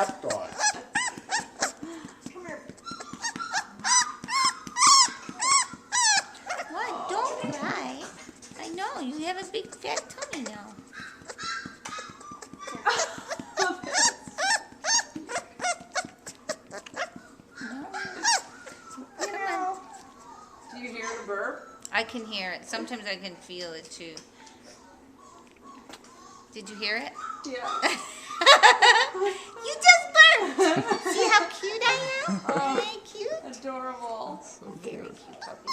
stepped on. Come here. What? Don't cry. I know, you have a big fat tummy now. Meow. Do you hear the burp? I can hear it. Sometimes I can feel it too. Did you hear it? Yeah. You just burped. See how cute I am? Am I cute? Adorable. Very cute puppy.